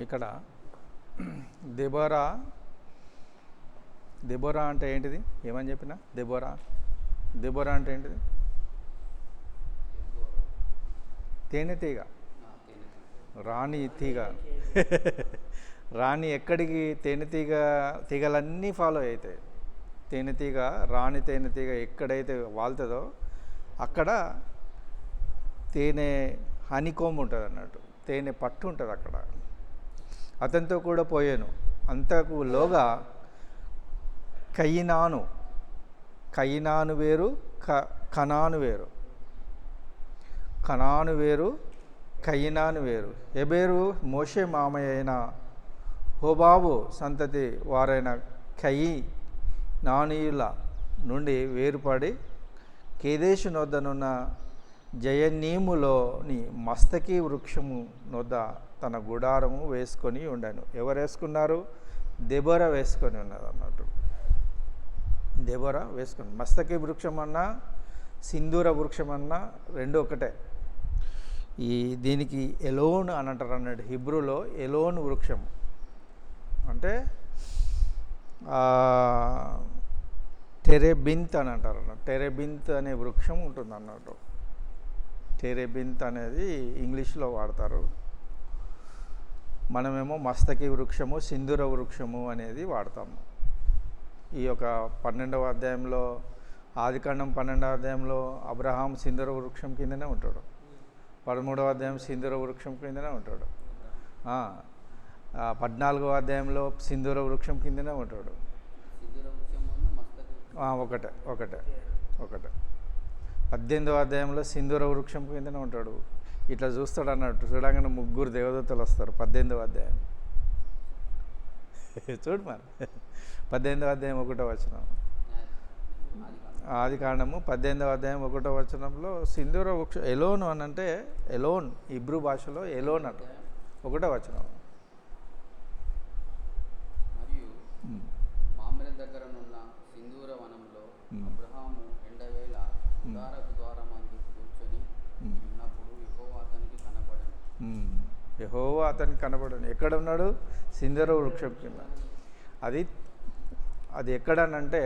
ఇక్కడ Deborah Deborah అంటే ఏంటిది? ఏమని చెప్పిన? దెబోరా అంటే ఏంటిది? తేనెటీగ, రాణి తీగ. రాణి ఎక్కడికి తీగలన్నీ ఫాలో అవుతాయి. తేనెటీగ, రాణి తేనెటీగ ఎక్కడైతే వాళ్తుందో అక్కడ తేనె హనీకోంబ్ ఉంటుంది అన్నట్టు, తేనె పట్టు ఉంటుంది అక్కడ. అతనితో కూడా పోయాను. అంతకులోగా కయినాను వేరు, కనాను వేరు. కనాను వేరు, కయినాను వేరు. ఎబేరు మోషే మామయ్య అయిన హోబాబు సంతతి వారైన కయినానీయుల నుండి వేరుపడి కేదేశు నొద్దనున్న జయనీములోని మస్తకి వృక్షము నొద్ద తన గుడారము వేసుకొని ఉండను. ఎవరు వేసుకున్నారు? దెబోరా వేసుకొని ఉన్నది అన్నట్టు. దెబోరా వేసుకొని, మస్తకి వృక్షం అన్నా సింధూర వృక్షం అన్నా రెండు ఒకటే. దీనికి ఎలోన్ అని అంటారు అన్నాడు. హిబ్రూలో ఎలోన్ వృక్షం అంటే టెరెబింత్ అని అంటారు అన్నట్టు. టెరెబింత్ అనే వృక్షం ఉంటుంది అన్నట్టు. టెరెబింత్ అనేది ఇంగ్లీష్లో వాడతారు. మనమేమో మస్తకి వృక్షము, సింధూర వృక్షము అనేది వాడతాము. ఈ యొక్క 12వ అధ్యాయంలో, ఆదికాండం 12వ అధ్యాయంలో అబ్రహాం సింధూర వృక్షం కిందనే ఉంటాడు. 13వ అధ్యాయం సింధూర వృక్షం కిందనే ఉంటాడు. 14వ అధ్యాయంలో సింధూర వృక్షం కిందనే ఉంటాడు. ఒకటే 18వ అధ్యాయంలో సింధూర వృక్షం కిందనే ఉంటాడు. ఇట్లా చూస్తాడు అన్నట్టు. చూడగానే 3 దేవదూతలు వస్తారు. 18వ అధ్యాయం చూడు మరి. 18వ అధ్యాయం 1వ వచనం, ఆదికాండము 18వ అధ్యాయం 1వ వచనంలో సింధూర వృక్షం ఎలోన్ అని అంటే, ఎలోన్ హిబ్రూ భాషలో ఎలోన్ అంట. 1వ వచనం. మరియు మామిర దగ్గరనున్న సింధూర వనంలో అబ్రహాము ఎండవేళ గుడారపు ద్వారమందు కూర్చొని ఉన్నప్పుడు యెహోవా అతనికి కనపడెను. యెహోవా అతనికి కనపడను. ఎక్కడ ఉన్నాడు? సింధూర వృక్షం కింద. అది ఎక్కడనంటే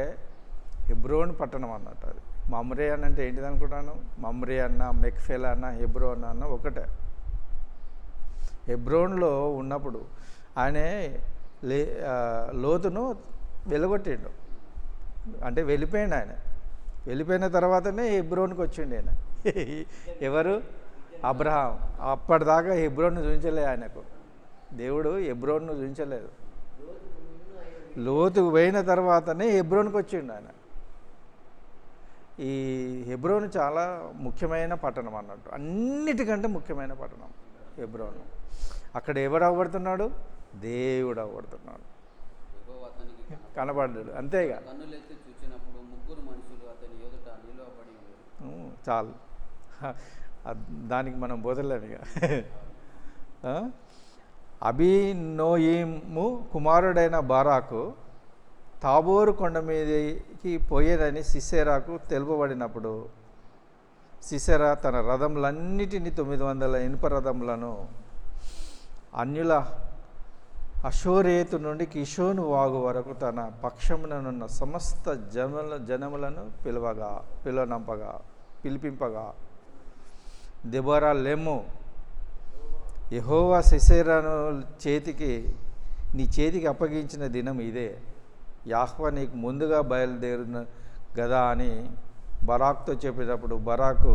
హెబ్రోన్ పట్టణం అన్నట్టు. అది మమ్రే అని అంటే ఏంటిది అనుకుంటాను? మమ్రే అన్న, మెక్ఫెల్ అన్న, హెబ్రోన్ అన్న ఒకటే. హెబ్రోన్లో ఉన్నప్పుడు ఆయన లోతును వెలగొట్టిండు. అంటే వెళ్ళిపోయిండు ఆయన. వెళ్ళిపోయిన తర్వాతనే హెబ్రోన్కి వచ్చిండు ఆయన. ఎవరు? అబ్రహాం. అప్పటిదాకా హెబ్రోన్ను చూపించలేదు ఆయనకు. దేవుడు హెబ్రోన్ను చూపించలేదు. లోతుకు పోయిన తర్వాతనే హెబ్రోన్కి వచ్చిండు ఆయన. ఈ హెబ్రోన్ చాలా ముఖ్యమైన పట్టణం అన్నట్టు. అన్నిటికంటే ముఖ్యమైన పట్టణం హెబ్రోను. అక్కడ ఎవడు అవ్వబడుతున్నాడు? దేవుడు అవ్వబడుతున్నాడు. కనబడ్డాడు. అంతేగా. కన్నులెత్తి చూచినప్పుడు 3 మనుషులు అతని ఎదుట నిలువబడి ఉన్నారు. చాలు, దానికి మనం బోధలేము ఇక. అబీనోయిము కుమారుడైన బారాకు తాబోరు కొండ మీదకి పోయేదని సిసెరాకు తెలుపబడినప్పుడు సిసెరా తన రథములన్నిటినీ 900 ఇనుప రథములను అన్యుల అషోరేతు నుండి కిషోను వాగు వరకు తన పక్షముననున్న సమస్త జనములను పిలిపింపగా దెబోరా లెమ్ము, యెహోవా సిసెరాను నీ చేతికి అప్పగించిన దినం ఇదే. యాహ్వా నీకు ముందుగా బయలుదేరిన గదా అని బరాక్తో చెప్పేటప్పుడు బరాకు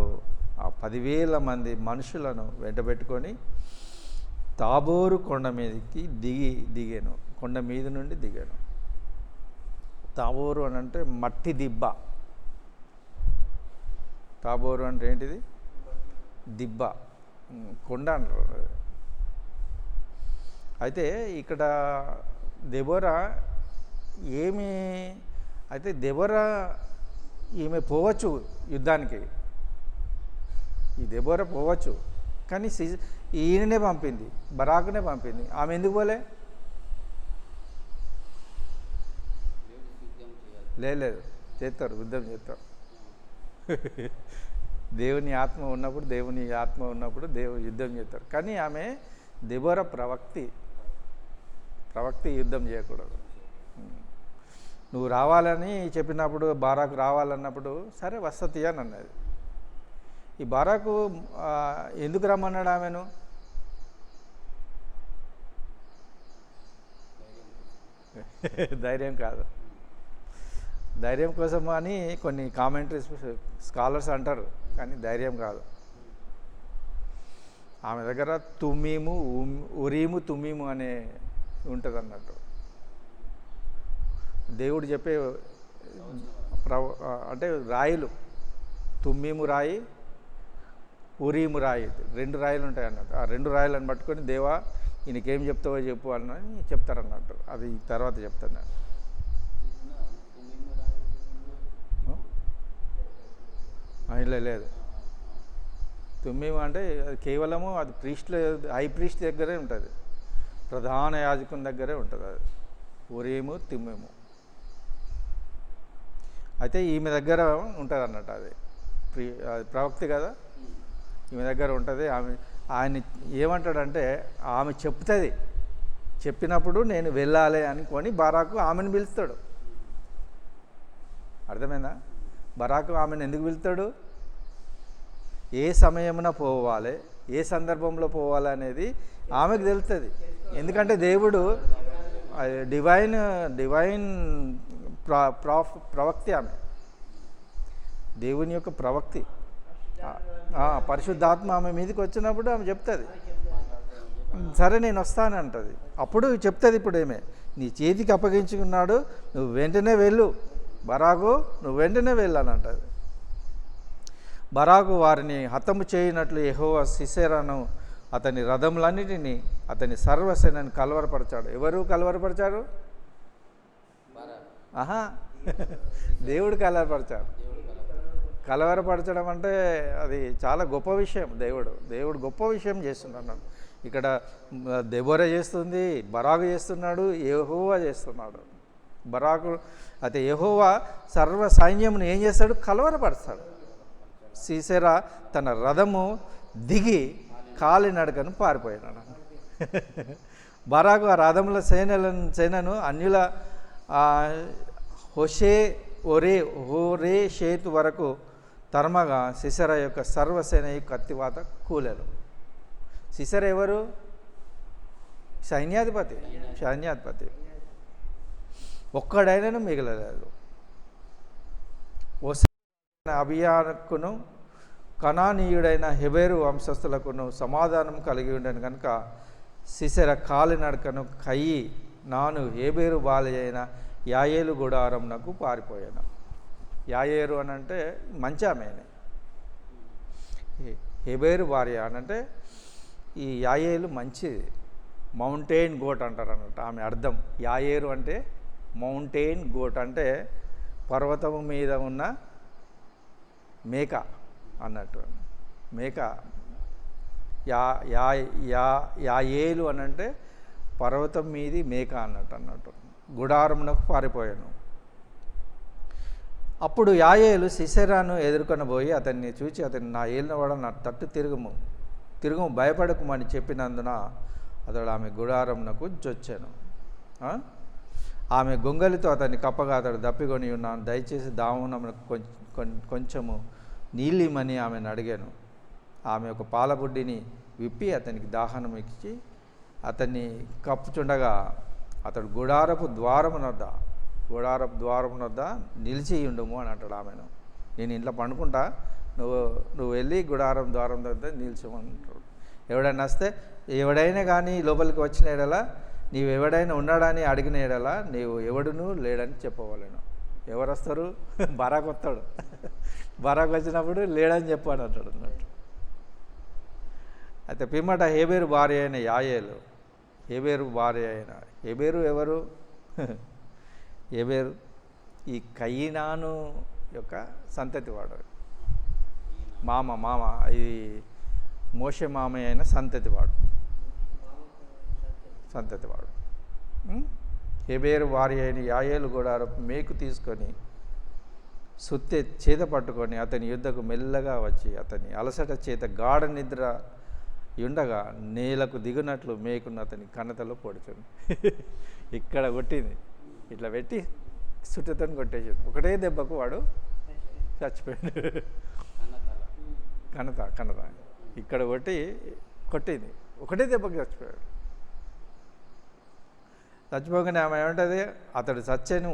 ఆ 10,000 మంది మనుషులను వెంటబెట్టుకొని తాబోరు కొండ మీదకి దిగాను. కొండ మీద నుండి దిగాను. తాబోరు అని అంటే మట్టి దిబ్బ. తాబోరు అంటే ఏంటిది? దిబ్బ, కొండ అంటారు. అయితే ఇక్కడ దెబోరా దెబోరా ఈమె పోవచ్చు యుద్ధానికి. ఈ దెబోరా పోవచ్చు, కానీ ఈయననే పంపింది, బరాకునే పంపింది. ఆమె ఎందుకు పోలే? లేదు, చేస్తారు, యుద్ధం చేస్తారు. దేవుని ఆత్మ ఉన్నప్పుడు దేవుడు యుద్ధం చేస్తారు. కానీ ఆమె దెబోరా ప్రవక్తి, ప్రవక్త యుద్ధం చేయకూడదు. నువ్వు రావాలని చెప్పినప్పుడు, బారాకు రావాలన్నప్పుడు సరే వసతి అని అన్నది. ఈ బారాకు ఎందుకు రమ్మన్నాడు ఆమెను? ధైర్యం కాదు. ధైర్యం కోసం అని కొన్ని కామెంటరీస్ స్కాలర్స్ అంటారు, కానీ ధైర్యం కాదు. ఆమె దగ్గర తుమ్మీము, ఉరీము, తుమ్మీము అనే ఉంటుంది అన్నట్టు. దేవుడు చెప్పే అంటే రాయిలు, తుమ్మీము రాయి, ఉరీము రాయి, 2 రాయిలు ఉంటాయి అన్నట్టు. ఆ 2 రాయిలను పట్టుకొని దేవా ఈయనకేం చెప్తావో చెప్పు అని చెప్తారన్నట్టు. అది తర్వాత చెప్తాను నేను. లేదు, తుమ్మీము అంటే అది కేవలము అది హై ప్రీస్ట్ దగ్గరే ఉంటుంది, ప్రధాన యాజకుని దగ్గరే ఉంటుంది. అది ఉరీము, తుమ్మీము. అయితే ఈమె దగ్గర ఉంటుంది అన్నట్టు. అది ప్రవక్తి కదా, ఈమె దగ్గర ఉంటుంది. ఆయన ఏమంటాడంటే ఆమె చెప్తుంది, చెప్పినప్పుడు నేను వెళ్ళాలి అనుకొని బారాకు ఆమెను పిలుస్తాడు. అర్థమైందా? బారాకు ఆమెను ఎందుకు పిలుస్తాడు? ఏ సమయమున పోవాలి, ఏ సందర్భంలో పోవాలి అనేది ఆమెకు తెలుస్తుంది. ఎందుకంటే దేవుడు డివైన్ ప్రవక్తి, ఆమె దేవుని యొక్క ప్రవక్తి. పరిశుద్ధాత్మ ఆమె మీదకి వచ్చినప్పుడు ఆమె చెప్తుంది, సరే నేను వస్తానంటుంది. అప్పుడు చెప్తుంది, ఇప్పుడు ఏమే నీ చేతికి అప్పగించుకున్నాడు, నువ్వు వెంటనే వెళ్ళు బరాకు, నువ్వు వెంటనే వెళ్ళానంటది. బరాకు వారిని హతము చేయనట్లు యెహోవా సిసెరాను అతని రథములన్నిటినీ అతని సర్వసేనని కలవరపరిచాడు. ఎవరు కలవరపరిచారు? ఆహా, దేవుడు కలవరపరిచాడు. కలవరపరచడం అంటే అది చాలా గొప్ప విషయం. దేవుడు గొప్ప విషయం చేస్తున్నాడు. ఇక్కడ దెబోరా చేస్తుంది, బరాకు చేస్తున్నాడు, యెహోవా చేస్తున్నాడు. బరాకు అయితే యెహోవా సర్వ సైన్యమును ఏం చేస్తాడు? కలవరపరుస్తాడు. సీసెరా తన రథము కాలినడకను పారిపోయినాడు. బరాకు ఆ రథముల సేనను అన్యుల హోరే షేతు వరకు తరమగా సిసెరా యొక్క సర్వసేన కత్తివాత కూలెను. సిసెరా ఎవరు? సైన్యాధిపతి. ఒక్కడైనను మిగలలేదు. అబియాకును కనానీయుడైన హెబెరు వంశస్థులకును సమాధానం కలిగి ఉండను కనుక సిసెర కాలినడకను కయ్యి నాను హెబెరు బాల్య అయిన యాయేలు గుడారంనకు పారిపోయాను. యాయేరు అని అంటే మంచి ఆమెనే. హెబెరు భార్య అని అంటే ఈ యాయేలు మంచిది, మౌంటైన్ గోట్ అంటారు అన్నట్టు ఆమె అర్థం. యాయేరు అంటే మౌంటైన్ గోట్ అంటే పర్వతము మీద ఉన్న మేక అన్నట్టు. మేక యాయేలు అని అంటే పర్వతం మీది మేక అన్నట్టు. గుడారమునకు పారిపోయాను. అప్పుడు యాయేలు సిసెరాను ఎదుర్కొనబోయి అతన్ని చూచి అతన్ని నా ఏలినవాడ నా తట్టు తిరుగుము భయపడకుమని చెప్పినందున అతడు ఆమె గుడారమునకు జొచ్చాను. ఆమె గొంగలితో అతన్ని కప్పగా అతడు దప్పికొని ఉన్నాను. దయచేసి దామునమునకు కొంచెము నీళ్ళిమని ఆమెను అడిగాను. ఆమె ఒక పాలబుడ్డిని విప్పి అతనికి దాహనం ఇచ్చి అతన్ని కప్పుచుండగా అతడు గుడారపు ద్వారమునొద్ద నిలిచి ఉండుము అని అంటాడు ఆమెను. నేను ఇంట్లో పండుకుంటా, నువ్వు వెళ్ళి గుడారం ద్వారం దగ్గర నిలిచమంటాడు. ఎవడైనా వస్తే ఎవడైనా కానీ లోపలికి వచ్చిన ఎడలా నీవు ఎవడైనా ఉన్నాడని అడిగిన ఎడలా నీవు ఎవడును లేడని చెప్పవలేను. ఎవరు వస్తారు? బరాకు వస్తాడు. బరాకు వచ్చినప్పుడు లేడని చెప్పాను అంటాడు అన్నట్టు. అయితే పిమ్మట హెబెరు భార్య అయిన యాయేలు, హెబెరు ఎవరు? హెబెరు ఈ కయీనాను యొక్క సంతతివాడు, మామ ఇది మోషే మామయ్య అయిన సంతతివాడు. హెబెరు భార్య అయిన యాయేలు గుడారపు మేకు తీసుకొని సుత్తె చేత పట్టుకొని అతని యుద్ధకు మెల్లగా వచ్చి అతని అలసట చేత గాఢ నిద్ర ఉండగా నేలకు దిగునట్లు మేకున్న అతని కణతలో పొడుచుంది. ఇక్కడ కొట్టింది, ఇట్లా పెట్టి సుట్టతో కొట్టేసింది. ఒకటే దెబ్బకు వాడు చచ్చిపోయాడు. కనత ఇక్కడ కొట్టింది, ఒకటే దెబ్బకి చచ్చిపోయాడు. చచ్చిపోగానే ఆమె ఏమంటుంది, అతడు చచ్చెను.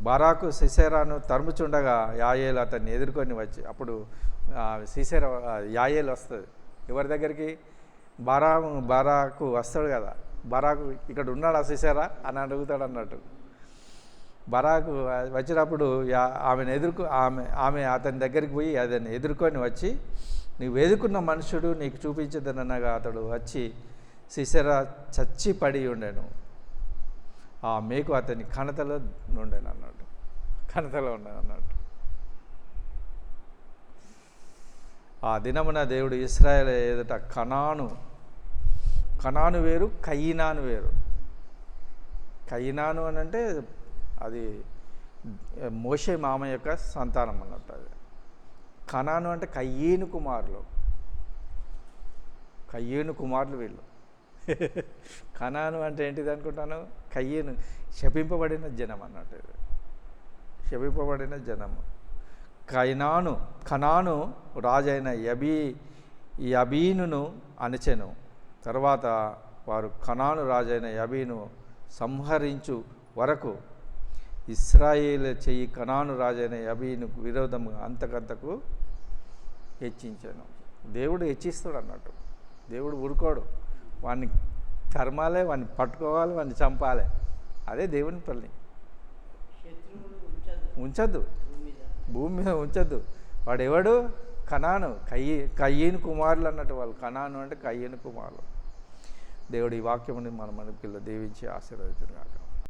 బారాకు సిసెరాను తరుముచుండగా యాయేలు అతన్ని ఎదుర్కొని వచ్చి, అప్పుడు సిసెరా యాయేలు వస్తుంది ఎవరి దగ్గరికి, బారాకు వస్తాడు కదా. బారాకు ఇక్కడ ఉన్నాడు సిసెరా అని అడుగుతాడు అన్నట్టు. బారాకు వచ్చినప్పుడు ఆమె అతని దగ్గరికి పోయి అతన్ని ఎదుర్కొని వచ్చి, నీవు ఎదుర్కొన్న మనుషుడు నీకు చూపించదనగా అతడు వచ్చి సిసెరా చచ్చి పడి ఉండెను. ఆ మేకు అతని కణతలో ఉండేను అన్నట్టు, కణతలో ఉండేను అన్నట్టు. ఆ దినమున దేవుడు ఇశ్రాయేలు ఎదుట కనాను వేరు, కయీనాను వేరు. కయీనాను అని అంటే అది మోషే మామ యొక్క సంతానం అన్నట్టు. అది కనాను అంటే కయ్యేను కుమారులు వీళ్ళు. కనాను అంటే ఏంటిది అనుకుంటాను, కయ్యేను శపింపబడిన జనం అన్నట్టు. శపింపబడిన జనము. కనాను రాజైన యబీనును అణచెను. తర్వాత వారు కనాను రాజైన యబీను సంహరించు వరకు ఇశ్రాయేలు చెయ్యి కనాను రాజైన యబీనుకు విరోధముగా అంతకంతకు హెచ్చించాను. దేవుడు హెచ్చిస్తాడు అన్నట్టు. దేవుడు ఊరుకోడు, వాడిని తరమాలే, వాడిని పట్టుకోవాలి, వాడిని చంపాలి. అదే దేవుని పని. ఉంచద్దు, భూమి మీద ఉంచద్దు. వాడు ఎవడు, కనాను, కయ్యేను కుమారులు అన్నట్టు. వాళ్ళు కనాను అంటే కయ్యేను కుమారులు. దేవుడు ఈ వాక్యముని మన పిల్లలు దీవించి ఆశీర్వదించుగాక.